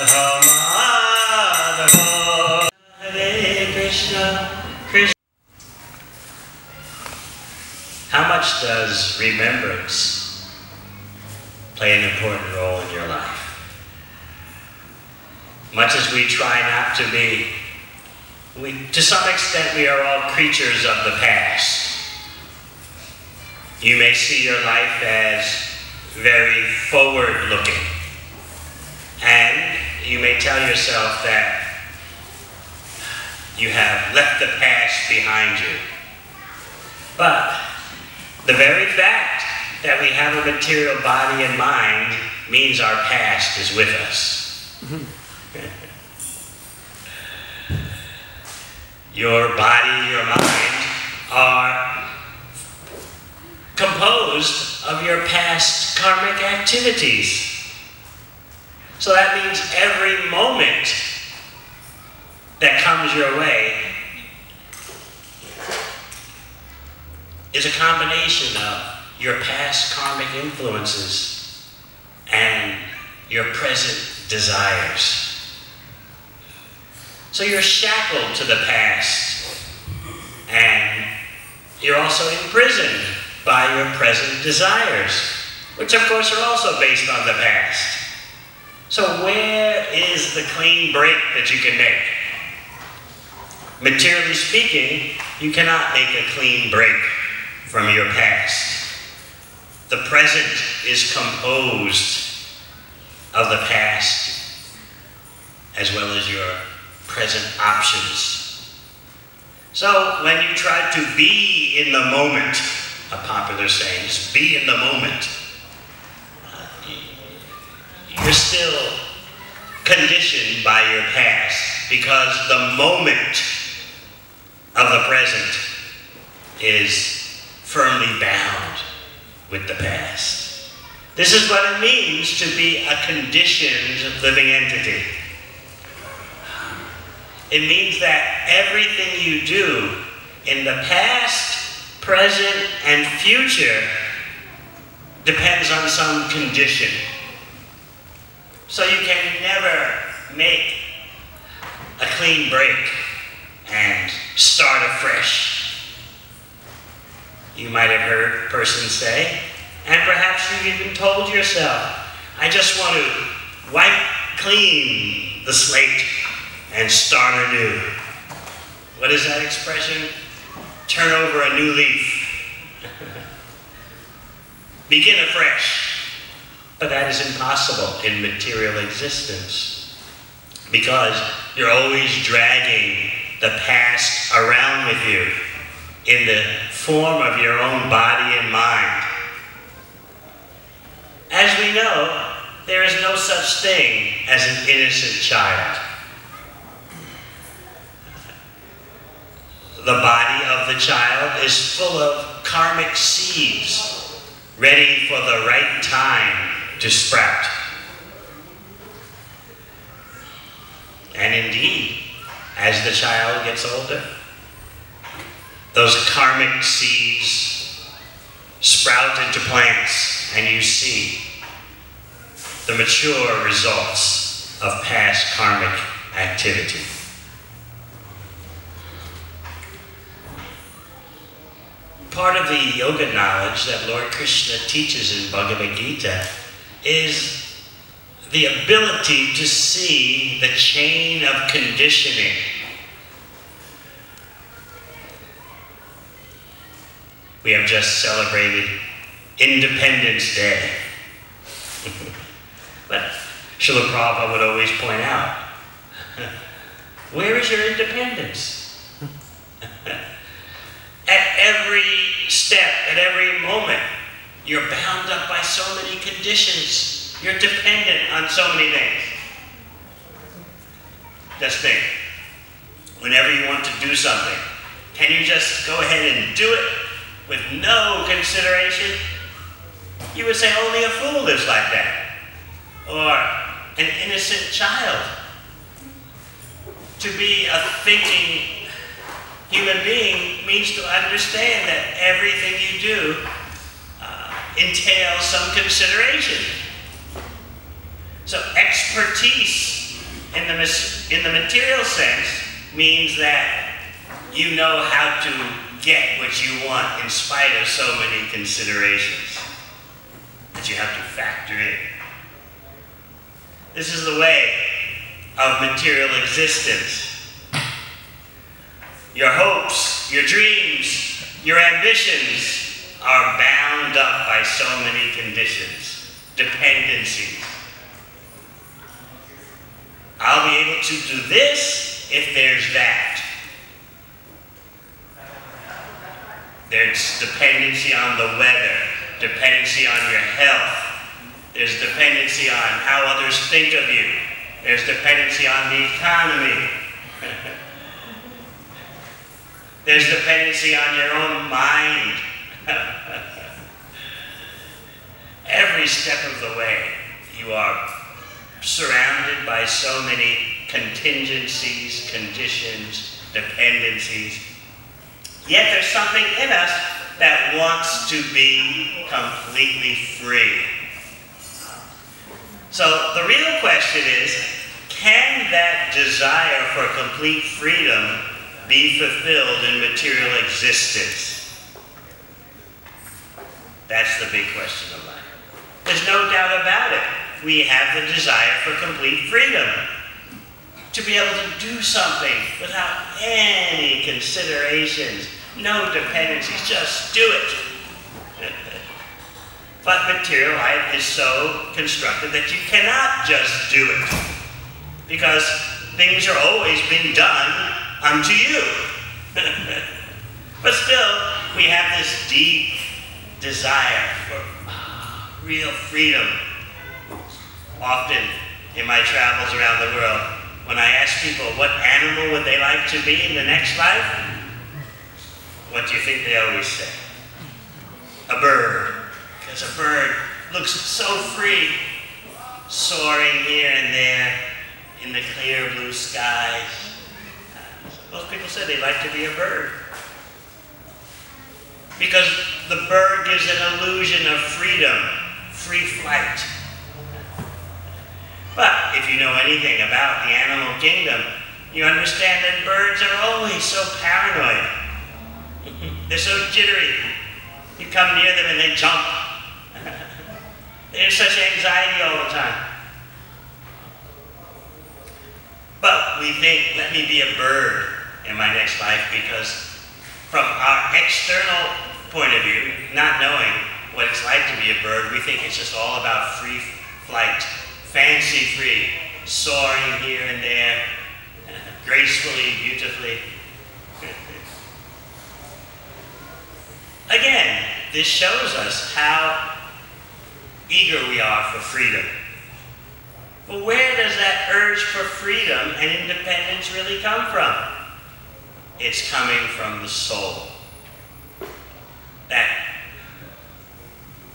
Madhava. Hare Krishna, Krishna. How much does remembrance play an important role in your life? Much as we try not to be, to some extent we are all creatures of the past. You may see your life as very forward-looking, and you may tell yourself that you have left the past behind you. But the very fact that we have a material body and mind means our past is with us. Your body, your mind are composed of your past karmic activities. So that means every moment that comes your way is a combination of your past karmic influences and your present desires. So you're shackled to the past, and you're also imprisoned by your present desires, which of course are also based on the past. So where is the clean break that you can make? Materially speaking, you cannot make a clean break from your past. The present is composed of the past as well as your present options. So when you try to be in the moment, a popular saying is be in the moment, you're still conditioned by your past, because the moment of the present is firmly bound with the past. This is what it means to be a conditioned living entity. It means that everything you do in the past, present, and future depends on some condition. So you can never make a clean break and start afresh. You might have heard a person say, and perhaps you've even told yourself, I just want to wipe clean the slate and start anew. What is that expression? Turn over a new leaf. Begin afresh. But that is impossible in material existence, because you're always dragging the past around with you in the form of your own body and mind. As we know, there is no such thing as an innocent child. The body of the child is full of karmic seeds, ready for the right time to sprout. And indeed, as the child gets older, those karmic seeds sprout into plants, and you see the mature results of past karmic activity. Part of the yoga knowledge that Lord Krishna teaches in Bhagavad Gita is the ability to see the chain of conditioning. We have just celebrated Independence Day. But Srila Prabhupada would always point out, where is your independence? At every step, at every moment, you're bound up by so many conditions. You're dependent on so many things. Just think, whenever you want to do something, can you just go ahead and do it with no consideration? You would say only a fool lives like that. Or an innocent child. To be a thinking human being means to understand that everything you do entails some consideration. So expertise in the material sense means that you know how to get what you want in spite of so many considerations that you have to factor in. This is the way of material existence. Your hopes, your dreams, your ambitions are bound up by so many conditions, dependencies. I'll be able to do this if there's that. There's dependency on the weather, dependency on your health. There's dependency on how others think of you. There's dependency on the economy. There's dependency on your own mind. Every step of the way, you are surrounded by so many contingencies, conditions, dependencies. Yet there's something in us that wants to be completely free. So the real question is, can that desire for complete freedom be fulfilled in material existence? That's the big question of life. There's no doubt about it. We have the desire for complete freedom. To be able to do something without any considerations, no dependencies, just do it. But material life is so constructed that you cannot just do it, because things are always being done unto you. But still, we have this deep desire for real freedom. Often in my travels around the world, when I ask people what animal would they like to be in the next life, what do you think they always say? A bird. Because a bird looks so free, soaring here and there in the clear blue skies. Most people say they like to be a bird. Because the bird gives an illusion of freedom, free flight. But if you know anything about the animal kingdom, you understand that birds are always so paranoid. They're so jittery. You come near them and they jump. There's such anxiety all the time. But we think, let me be a bird in my next life, because from our external point of view, not knowing what it's like to be a bird, we think it's just all about free flight, fancy free, soaring here and there, gracefully, beautifully. Again, this shows us how eager we are for freedom. But where does that urge for freedom and independence really come from? It's coming from the soul. That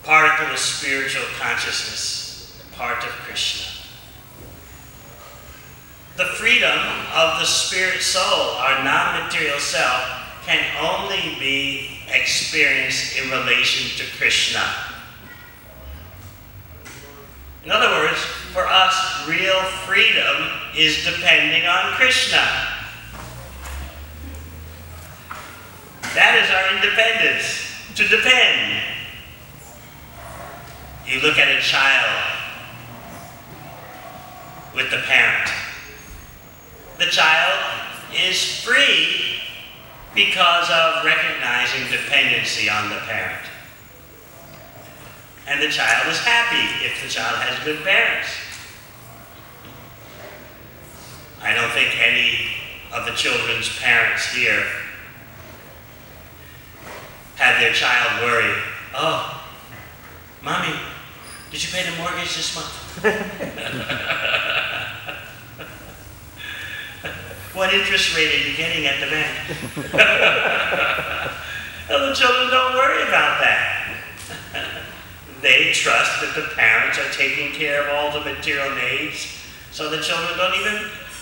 particle of spiritual consciousness, part of Krishna. The freedom of the spirit soul, our non-material self, can only be experienced in relation to Krishna. In other words, for us, real freedom is depending on Krishna. That is our independence, to depend. You look at a child with the parent. The child is free because of recognizing dependency on the parent. And the child is happy if the child has good parents. I don't think any of the children's parents here had their child worry, oh, Mommy, did you pay the mortgage this month? What interest rate are you getting at the bank? Well, the children don't worry about that. They trust that the parents are taking care of all the material needs, so the children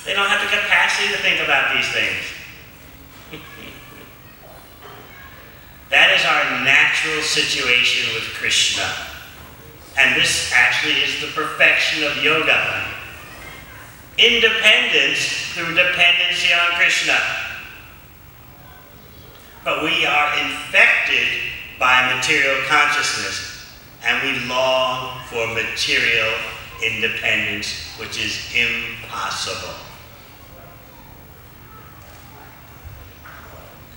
they don't have the capacity to think about these things. That is our natural situation with Krishna. And this actually is the perfection of yoga. independence through dependency on Krishna. But we are infected by material consciousness, and we long for material independence, which is impossible.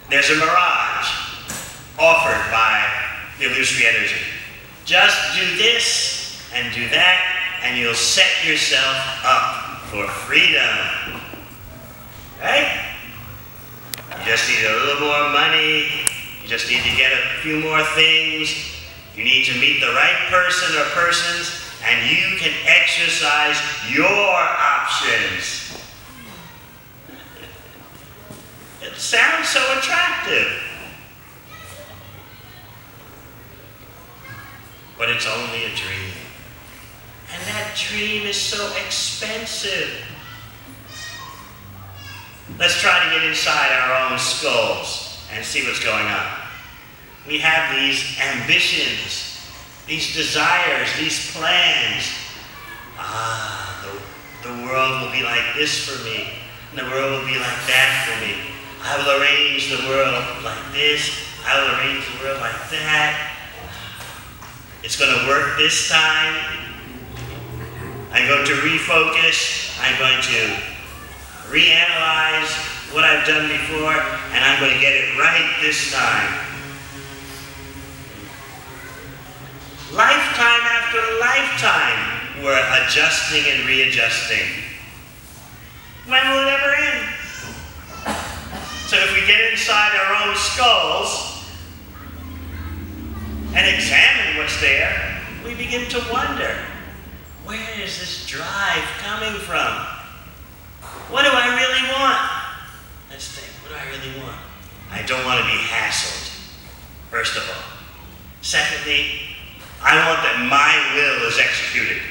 There's a mirage offered by the illusory energy. Just do this and do that, and you'll set yourself up for freedom. Right? You just need a little more money. You just need to get a few more things. You need to meet the right person or persons, and you can exercise your options. It sounds so attractive. But it's only a dream. And that dream is so expensive. Let's try to get inside our own skulls and see what's going on. We have these ambitions, these desires, these plans. The world will be like this for me, and the world will be like that for me. I will arrange the world like this, I will arrange the world like that. It's going to work this time. I'm going to refocus. I'm going to reanalyze what I've done before, and I'm going to get it right this time. Lifetime after lifetime, we're adjusting and readjusting. When will it ever end? So if we get inside our own skulls and examine what's there, we begin to wonder, where is this drive coming from? What do I really want? Let's think, what do I really want? I don't want to be hassled, first of all. Secondly, I want that my will is executed.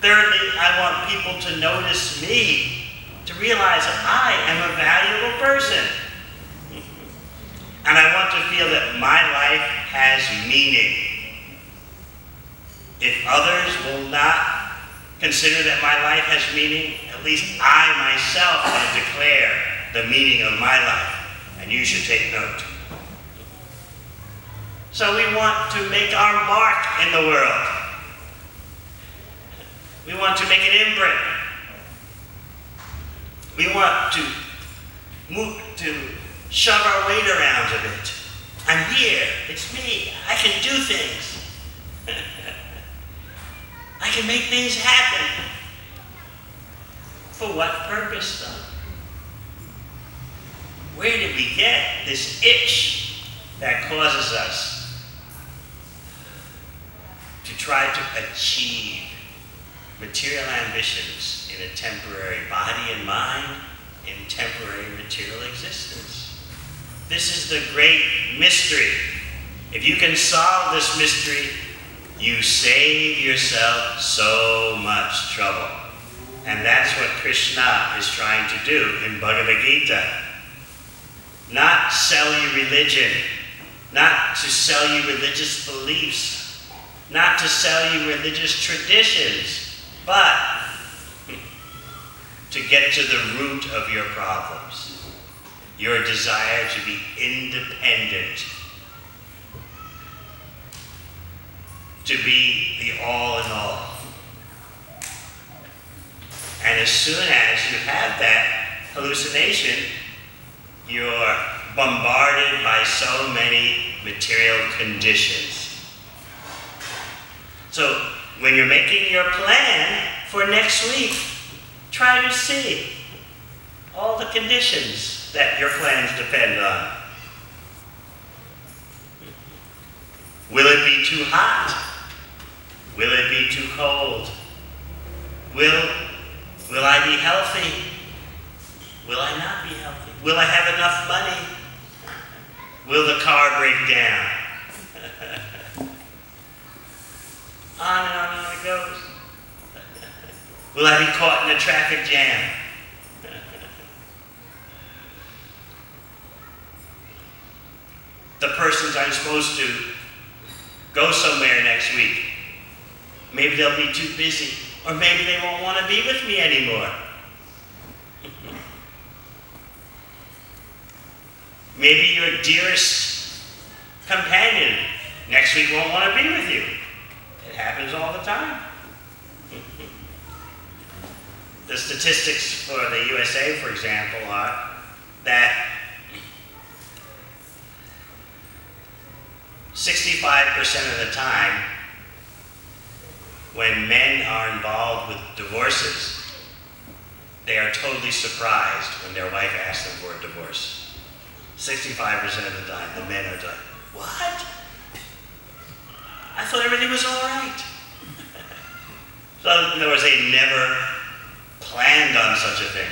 Thirdly, I want people to notice me, to realize that I am a valuable person. And I want to feel that my life has meaning. If others will not consider that my life has meaning, at least I myself want to declare the meaning of my life. And you should take note. So we want to make our mark in the world. We want to make an imprint. We want to shove our weight around a bit. I'm here. It's me. I can do things. I can make things happen. For what purpose, though? Where did we get this itch that causes us to try to achieve material ambitions in a temporary body and mind, in temporary material existence? This is the great mystery. If you can solve this mystery, you save yourself so much trouble. And that's what Krishna is trying to do in Bhagavad Gita. Not sell you religion, not to sell you religious beliefs, not to sell you religious traditions, but to get to the root of your problems, your desire to be independent, to be the all in all. And as soon as you have that hallucination, you're bombarded by so many material conditions. So when you're making your plan for next week, try to see all the conditions that your plans depend on. Will it be too hot? Will it be too cold? Will I be healthy? Will I not be healthy? Will I have enough money? Will the car break down? On and on it goes. Will I be caught in a traffic jam? The persons I'm supposed to go somewhere next week, maybe they'll be too busy. Or maybe they won't want to be with me anymore. Maybe your dearest companion next week won't want to be with you. It happens all the time. The statistics for the USA, for example, are that 65% of the time, when men are involved with divorces, they are totally surprised when their wife asks them for a divorce. 65% of the time, the men are like, what? I thought everything was all right. So in other words, they never planned on such a thing.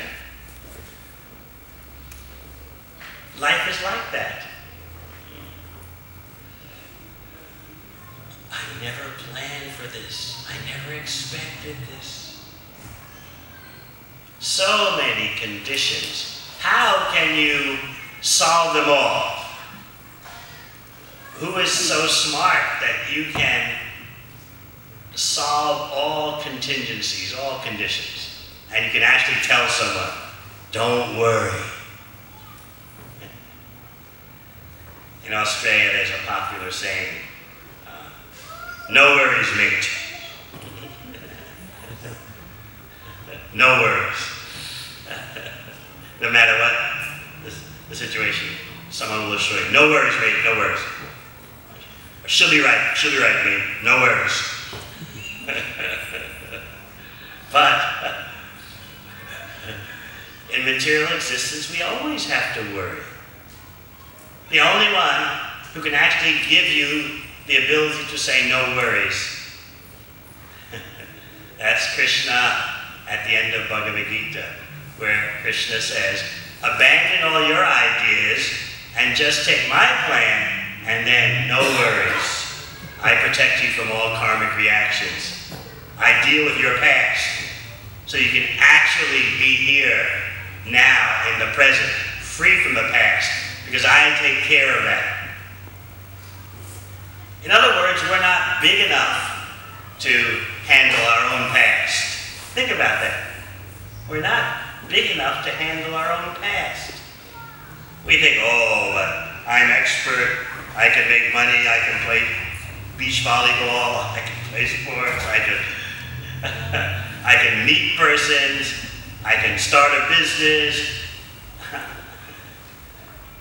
Life is like that. I never planned for this. I never expected this. So many conditions. How can you solve them all? Who is so smart that you can solve all contingencies, all conditions? And you can actually tell someone, don't worry. In Australia, there's a popular saying, no worries, mate. No worries. No matter what the situation, someone will assure you, no worries, mate, no worries. She'll be right, mate, no worries. But in material existence, we always have to worry. The only one who can actually give you the ability to say no worries, that's Krishna at the end of Bhagavad Gita, where Krishna says, abandon all your ideas and just take my plan, and then no worries. I protect you from all karmic reactions. I deal with your past, so you can actually be here now in the present, free from the past, because I take care of that. In other words, we're not big enough to handle our own past. Think about that. We're not big enough to handle our own past. We think, oh, but I'm expert, I can make money, I can play beach volleyball, I can play sports, I can meet persons, I can start a business.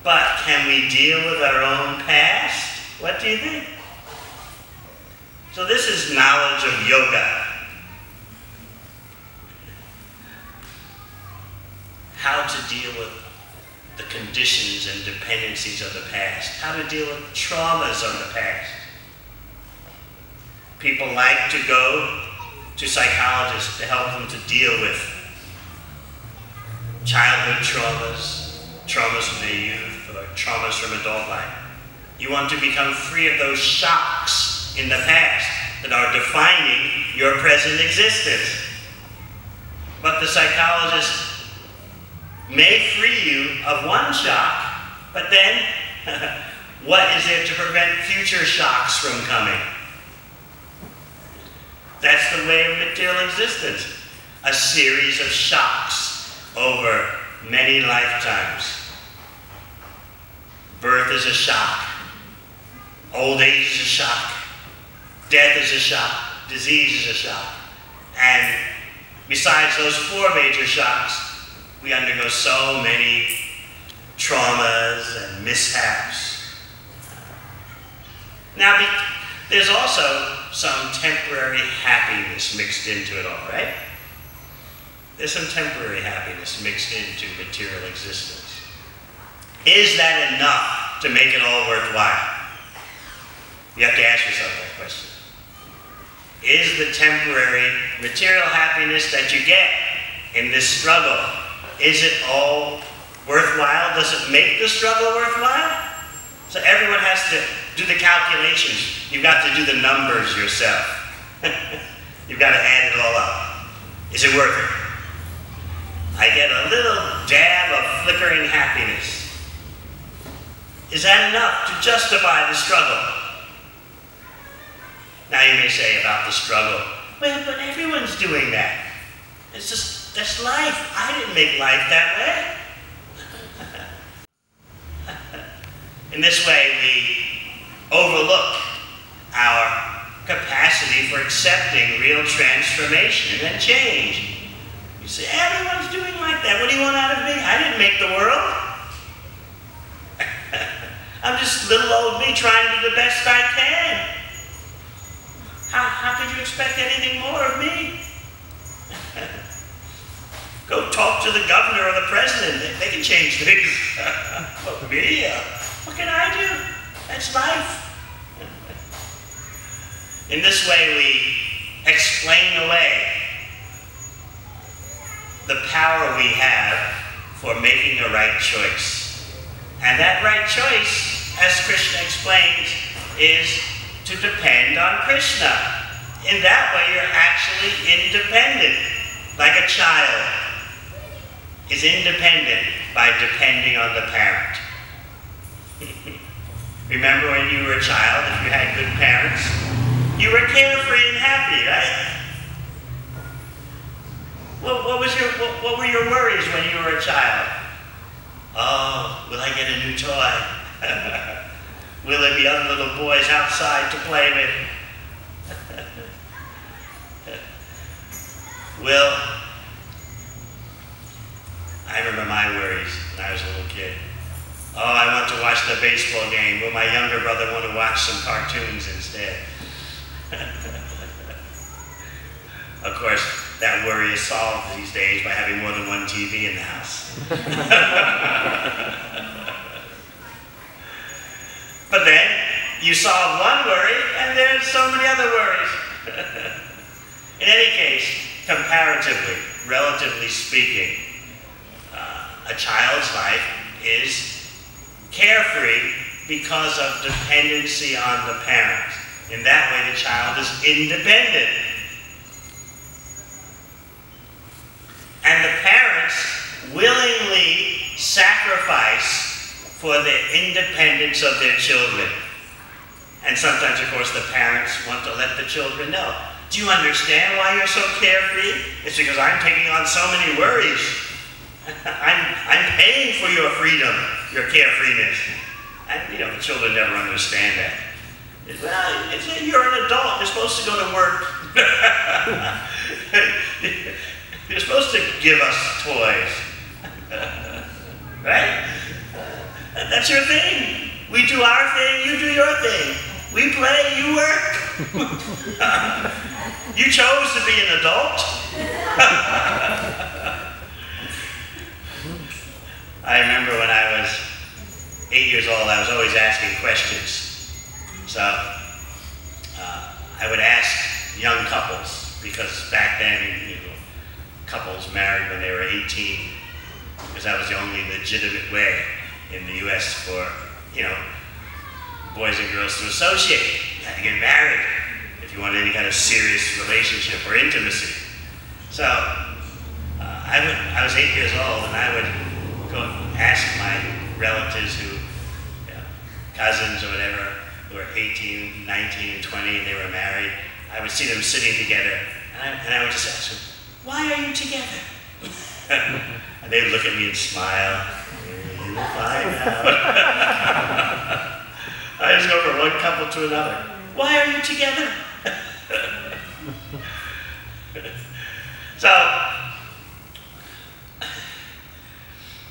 But can we deal with our own past? What do you think? So this is knowledge of yoga. How to deal with the conditions and dependencies of the past. How to deal with traumas of the past. People like to go to psychologists to help them to deal with childhood traumas, traumas from their youth, or traumas from adult life. You want to become free of those shocks in the past that are defining your present existence. But the psychologist may free you of one shock, but then what is there to prevent future shocks from coming? That's the way of material existence. A series of shocks over many lifetimes. Birth is a shock. Old age is a shock. Death is a shock. Disease is a shock. And besides those four major shocks, we undergo so many traumas and mishaps. Now, there's also some temporary happiness mixed into it all, right? There's some temporary happiness mixed into material existence. Is that enough to make it all worthwhile? You have to ask yourself that question. Is the temporary material happiness that you get in this struggle, is it all worthwhile? Does it make the struggle worthwhile? So everyone has to do the calculations. You've got to do the numbers yourself. You've got to add it all up. Is it worth it? I get a little dab of flickering happiness. Is that enough to justify the struggle? Now you may say about the struggle, Well, but everyone's doing that. That's life. I didn't make life that way. In this way, we overlook our capacity for accepting real transformation and change. You say, everyone's doing like that. What do you want out of me? I didn't make the world. I'm just little old me trying to do the best I can. How could you expect anything more of me? Go talk to the governor or the president. They can change things. But me? What can I do? That's life. In this way, we explain away the power we have for making a right choice. And that right choice, as Krishna explains, is to depend on Krishna. In that way, you're actually independent, like a child is independent by depending on the parent. Remember when you were a child, if you had good parents, you were carefree and happy, right? What were your worries when you were a child? Oh, will I get a new toy? Will there be other little boys outside to play with? I remember my worries when I was a little kid. Oh, I want to watch the baseball game. Will my younger brother want to watch some cartoons instead? Of course, that worry is solved these days by having more than one TV in the house. But then, you solve one worry, and there's so many other worries. In any case, comparatively, relatively speaking, a child's life is carefree because of dependency on the parents. In that way, the child is independent. And the parents willingly sacrifice for the independence of their children. And sometimes, of course, the parents want to let the children know. Do you understand why you're so carefree? It's because I'm taking on so many worries. I'm paying for your freedom, your carefreeness. And, the children never understand that. Well, you're an adult. You're supposed to go to work. You're supposed to give us toys. Right? That's your thing. We do our thing, you do your thing. We play, you work. You chose to be an adult. I remember when I was 8 years old, I was always asking questions. So I would ask young couples, because back then, couples married when they were 18, because that was the only legitimate way in the U.S. for, boys and girls to associate. You had to get married if you wanted any kind of serious relationship or intimacy. So I was 8 years old, and I would go ask my relatives who, cousins or whatever, who were 18, 19, and 20, and they were married. I would see them sitting together, and I would just ask them, why are you together? And they would look at me and smile. You'll find out. I just go from one couple to another. Why are you together? So,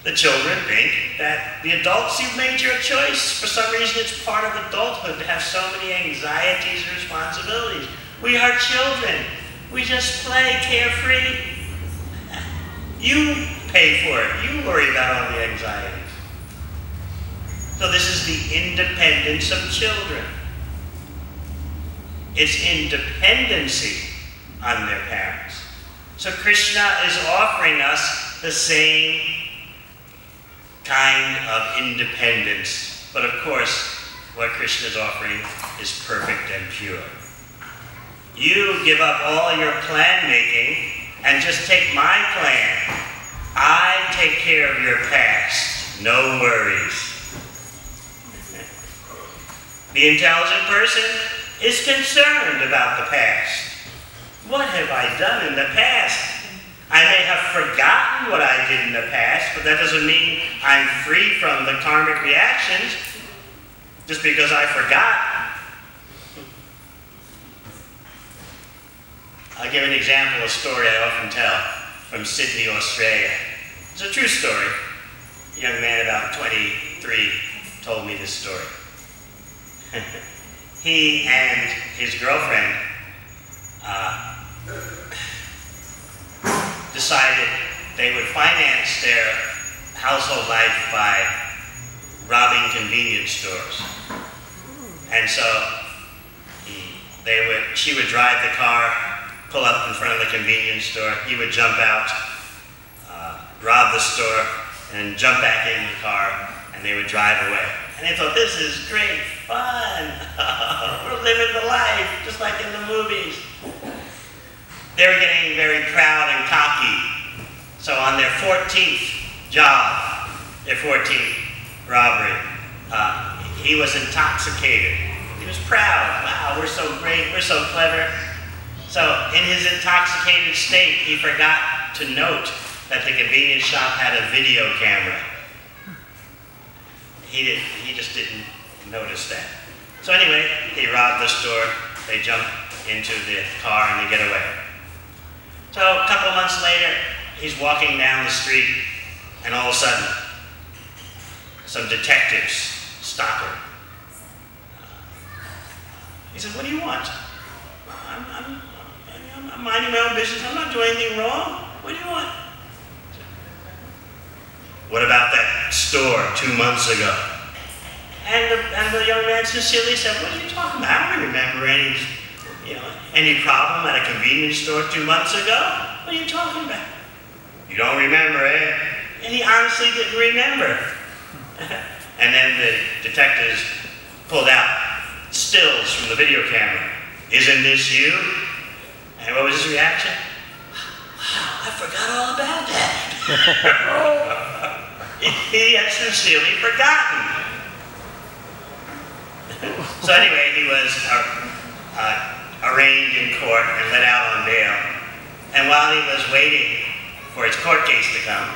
the children think that the adults, you've made your choice. For some reason, it's part of adulthood to have so many anxieties and responsibilities. We are children. We just play carefree. You pay for it. You worry about all the anxieties. So this is the independence of children. It's independency on their parents. So Krishna is offering us the same kind of independence. But of course, what Krishna is offering is perfect and pure. You give up all your plan making and just take my plan. I take care of your past. No worries. The intelligent person is concerned about the past. What have I done in the past? I may have forgotten what I did in the past, but that doesn't mean I'm free from the karmic reactions just because I forgot. I'll give an example, a story I often tell from Sydney, Australia. It's a true story. A young man about 23 told me this story. He and his girlfriend decided they would finance their household life by robbing convenience stores. And so she would drive the car, pull up in front of the convenience store, he would jump out, rob the store, and jump back in the car, and they would drive away. And they thought, this is great fun. We're living the life, just like in the movies. They were getting very proud and cocky. So on their 14th job, their 14th robbery, he was intoxicated. He was proud. Wow, we're so great, we're so clever. So in his intoxicated state, he forgot to note that the convenience shop had a video camera. He just didn't notice that. So anyway, he robbed the store, they jump into the car and they get away. So a couple of months later, he's walking down the street and all of a sudden, some detectives stop him. He said, what do you want? I'm minding my own business, I'm not doing anything wrong. What do you want? What about that store 2 months ago? And the young man sincerely said, what are you talking about? I don't remember any problem at a convenience store 2 months ago. What are you talking about? You don't remember, eh? And he honestly didn't remember. And then the detectives pulled out stills from the video camera. Isn't this you? And what was his reaction? Wow, I forgot all about that. He had sincerely forgotten. So anyway, he was arraigned in court and let out on bail. And while he was waiting for his court case to come,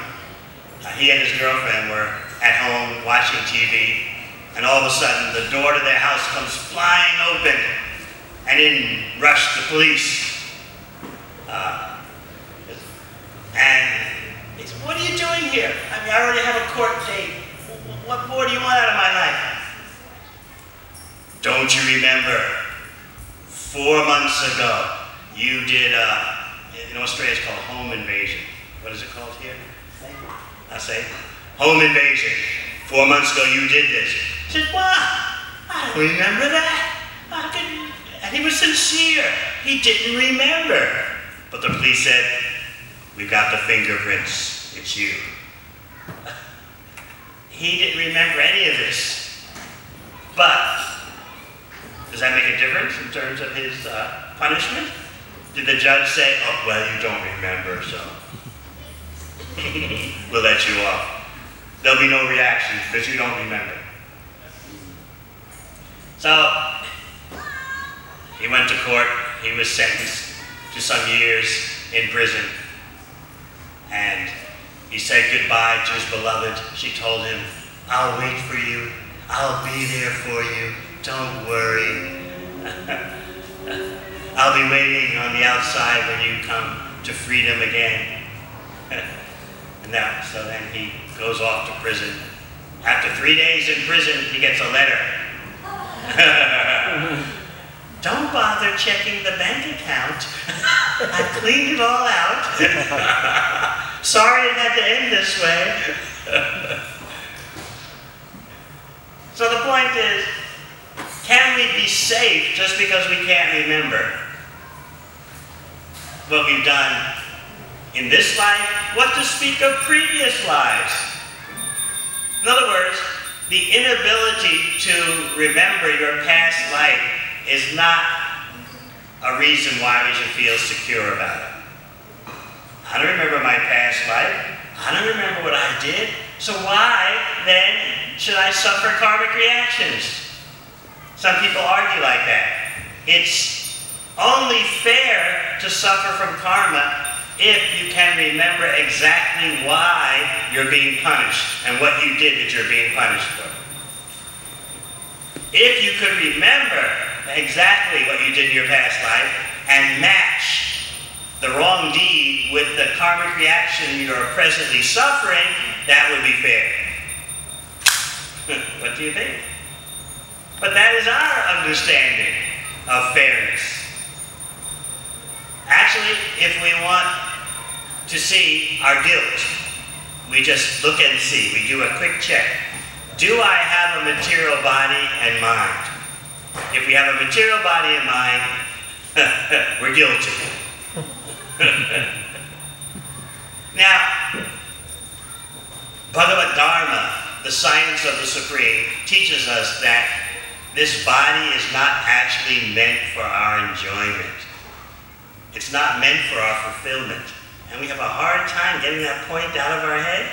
he and his girlfriend were at home watching TV, and all of a sudden the door to their house comes flying open, and in rush the police. And he said, what are you doing here? I mean, I already have a court date. What more do you want out of my life? Don't you remember, 4 months ago, you did, in Australia it's called home invasion. What is it called here? I say, home invasion. 4 months ago you did this. He said, what? I don't remember that. And he was sincere. He didn't remember. But the police said, we've got the fingerprints. It's you. He didn't remember any of this. But does that make a difference in terms of his punishment? Did the judge say, oh, well, you don't remember, so we'll let you off. There'll be no reaction because you don't remember. So he went to court. He was sentenced to some years in prison. And he said goodbye to his beloved. She told him, I'll wait for you. I'll be there for you. Don't worry. I'll be waiting on the outside when you come to freedom again. So then he goes off to prison. After 3 days in prison, he gets a letter. Don't bother checking the bank account. I cleaned it all out. Sorry it had to end this way. So the point is, can we be safe just because we can't remember what we've done in this life? What to speak of previous lives? In other words, the inability to remember your past life is not a reason why we should feel secure about it. I don't remember my past life. I don't remember what I did. So why, then, should I suffer karmic reactions? Some people argue like that. It's only fair to suffer from karma if you can remember exactly why you're being punished and what you did that you're being punished for. If you could remember exactly what you did in your past life and match the wrong deed with the karmic reaction you're presently suffering, that would be fair. What do you think? But that is our understanding of fairness. Actually, if we want to see our guilt, we just look and see. We do a quick check. Do I have a material body and mind? If we have a material body and mind, we're guilty. Now, Bhagavad Dharma, the science of the Supreme, teaches us that this body is not actually meant for our enjoyment. It's not meant for our fulfillment. And we have a hard time getting that point out of our head.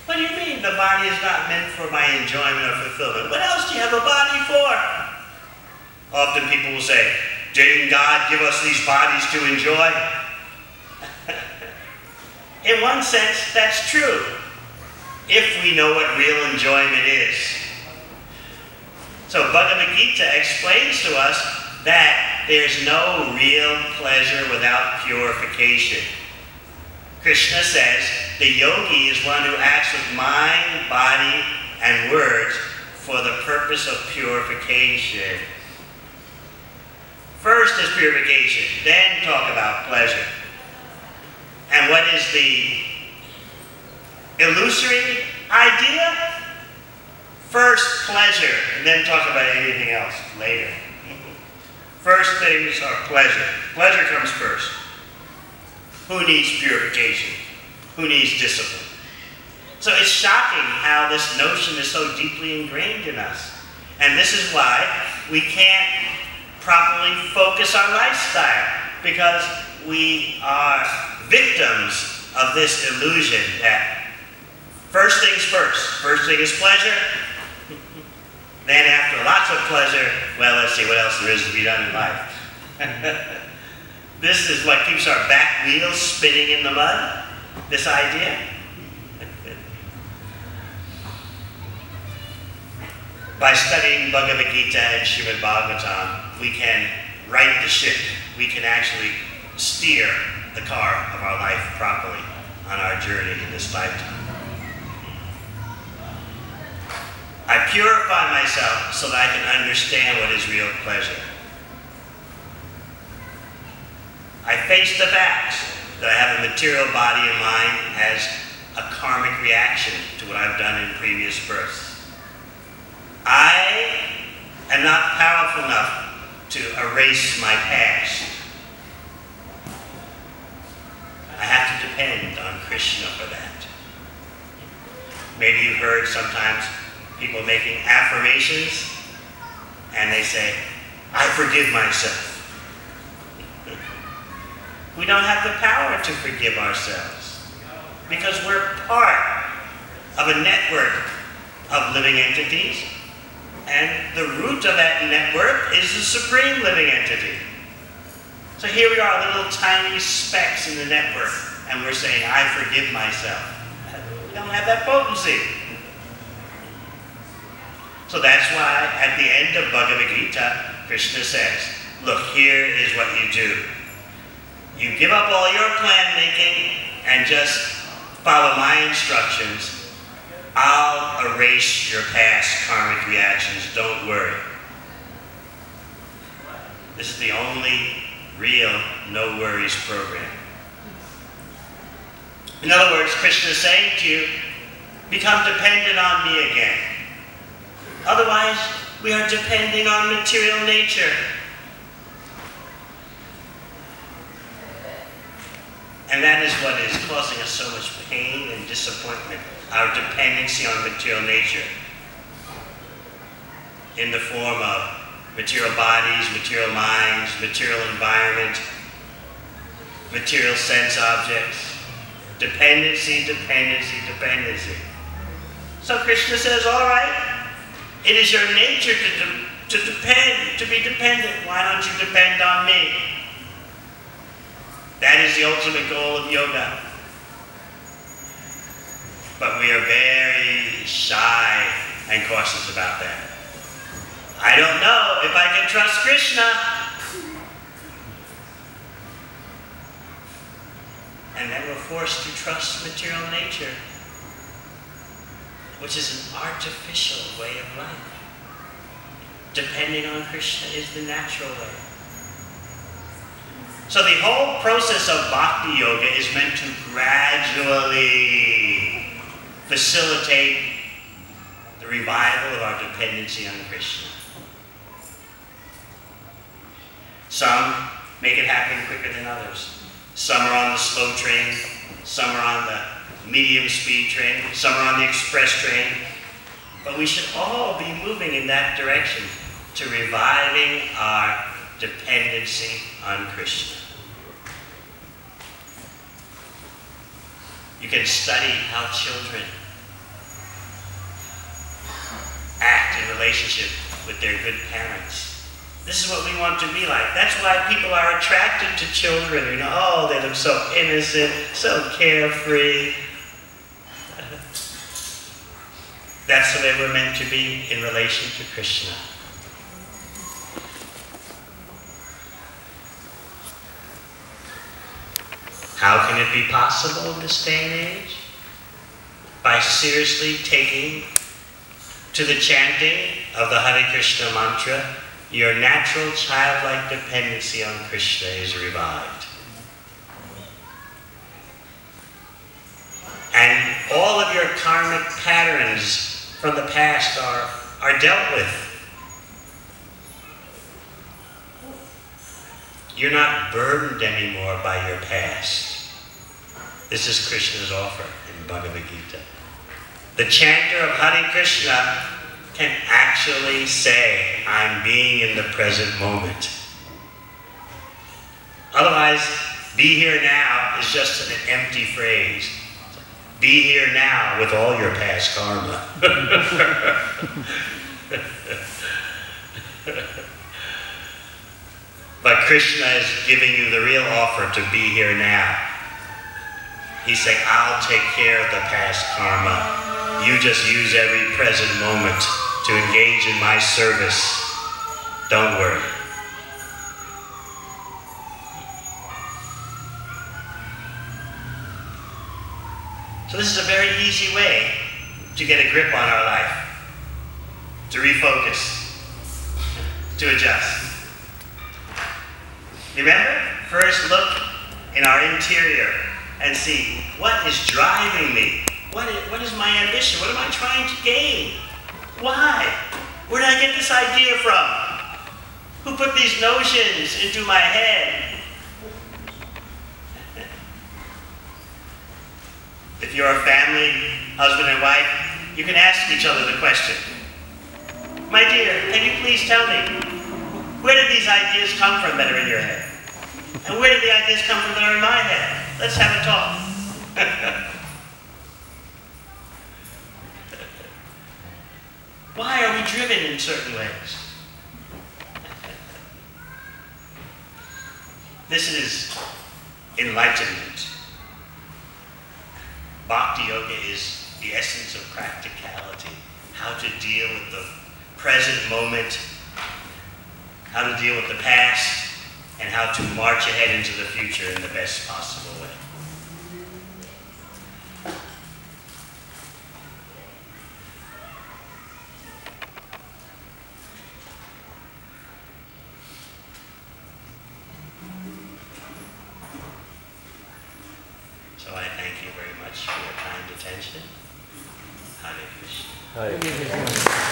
What do you mean the body is not meant for my enjoyment or fulfillment? What else do you have a body for? Often people will say, didn't God give us these bodies to enjoy? In one sense, that's true, if we know what real enjoyment is. So Bhagavad Gita explains to us that there's no real pleasure without purification. Krishna says the yogi is one who acts with mind, body, and words for the purpose of purification. First is purification, then talk about pleasure. And what is the illusory idea? First pleasure, and then talk about anything else later. First things are pleasure. Pleasure comes first. Who needs purification? Who needs discipline? So it's shocking how this notion is so deeply ingrained in us. And this is why we can't properly focus our lifestyle, because we are victims of this illusion that first things first. First thing is pleasure. Then after lots of pleasure, well, let's see what else there is to be done in life. This is what keeps our back wheels spinning in the mud, this idea. By studying Bhagavad Gita and Srimad Bhagavatam, we can right the ship. We can actually steer the car of our life properly on our journey in this lifetime. I purify myself so that I can understand what is real pleasure. I face the facts that I have a material body and mind as a karmic reaction to what I've done in previous births. I am not powerful enough to erase my past. I have to depend on Krishna for that. Maybe you've heard sometimes people making affirmations and they say, I forgive myself. We don't have the power to forgive ourselves because we're part of a network of living entities, and the root of that network is the supreme living entity. So here we are, little tiny specks in the network, and we're saying, I forgive myself. We don't have that potency. So that's why at the end of Bhagavad Gita, Krishna says, look, here is what you do. You give up all your plan making and just follow my instructions. I'll erase your past karmic reactions. Don't worry. This is the only real no worries program. In other words, Krishna is saying to you, become dependent on me again. Otherwise, we are depending on material nature. And that is what is causing us so much pain and disappointment, our dependency on material nature, in the form of material bodies, material minds, material environment, material sense objects. Dependency, dependency, dependency. So Krishna says, all right, it is your nature to be dependent. Why don't you depend on me? That is the ultimate goal of yoga. But we are very shy and cautious about that. I don't know if I can trust Krishna. And then we're forced to trust material nature, which is an artificial way of life. Depending on Krishna is the natural way. So the whole process of bhakti yoga is meant to gradually facilitate the revival of our dependency on Krishna. Some make it happen quicker than others. Some are on the slow train, some are on the medium speed train, some are on the express train. But we should all be moving in that direction to reviving our dependency on Krishna. You can study how children act in relationship with their good parents. This is what we want to be like. That's why people are attracted to children. You know, oh, they look so innocent, so carefree. That's the way we're meant to be in relation to Krishna. How can it be possible in this day and age? By seriously taking to the chanting of the Hare Krishna mantra, your natural childlike dependency on Krishna is revived. And all of your karmic patterns from the past are dealt with. You're not burdened anymore by your past. This is Krishna's offer in Bhagavad Gita. The chanter of Hare Krishna can actually say, I'm being in the present moment. Otherwise, be here now is just an empty phrase. Be here now with all your past karma. But Krishna is giving you the real offer to be here now. He's saying, I'll take care of the past karma. You just use every present moment to engage in my service. Don't worry. So this is a very easy way to get a grip on our life, to refocus, to adjust. Remember, first look in our interior and see, what is driving me? What is my ambition? What am I trying to gain? Why? Where did I get this idea from? Who put these notions into my head? If you're a family, husband and wife, you can ask each other the question, my dear, can you please tell me, where did these ideas come from that are in your head? And where did the ideas come from that are in my head? Let's have a talk. Why are we driven in certain ways? This is enlightenment. Bhakti yoga is the essence of practicality. How to deal with the present moment, how to deal with the past, and how to march ahead into the future in the best possible way. So I thank you very much for your kind attention. Hare Krishna. Hare Krishna.